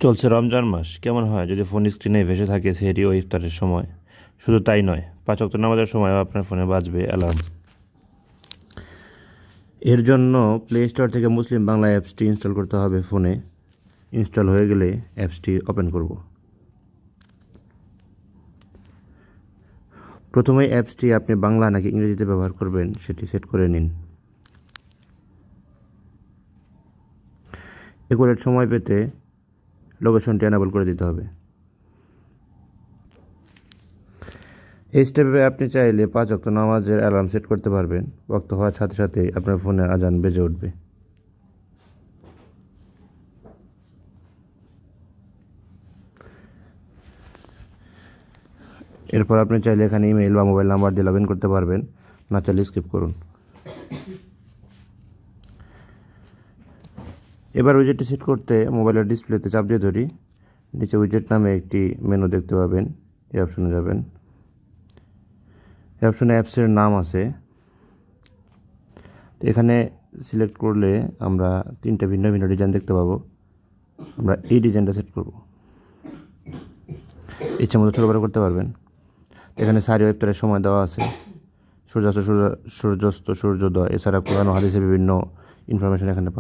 চলছে রমজান মাস, কেমন হয় যদি ফোন স্ক্রিনে ভেসে থাকে সেহরি ও ইফতারের সময়। শুধু তাই নয়, পাঁচ ওয়াক্ত নামাজের সময়ও আপনার ফোনে বাজবে অ্যালার্ম। এর জন্য প্লে স্টোর থেকে মুসলিম বাংলা অ্যাপসটি ইনস্টল করতে হবে ফোনে। ইনস্টল হয়ে গেলে অ্যাপসটি ওপেন করব। প্রথমেই অ্যাপসটি আপনি বাংলা নাকি ইংরেজিতে ব্যবহার করবেন সেটি সেট করে নিন। একুরেট সময় পেতে লোকেশনটি এনেবল করে দিতে হবে। এই স্টেপে আপনি চাইলে পাঁচ ওয়াক্ত নামাজের অ্যালার্ম সেট করতে পারবেন। ওয়াক্ত হওয়ার সাথে সাথেই আপনার ফোনে আজান বেজে উঠবে। এরপর আপনি চাইলে এখানে ইমেইল বা মোবাইল নাম্বার দিয়ে লগ ইন করতে পারবেন, না চাইলে স্কিপ করুন। এবার উইজেটটি সেট করতে মোবাইলের ডিসপ্লেতে চাপ দিয়ে ধরি। নিচে উইজেট নামে একটি মেনু দেখতে পাবেন, এই অপশনে যাবেন। এই অপশনে অ্যাপসের নাম আছে, তো এখানে সিলেক্ট করলে আমরা তিনটে ভিন্ন ভিন্ন ডিজাইন দেখতে পাবো। আমরা এই ডিজাইনটা সেট করব। ইচ্ছা মতো ছোটো বড় করতে পারবেন। এখানে সারি ও ইফতারের সময় দেওয়া আছে, সূর্যাস্ত, সূর্যোদয়, এছাড়া কোরআন ও হাদিসের বিভিন্ন ইনফরমেশন এখানে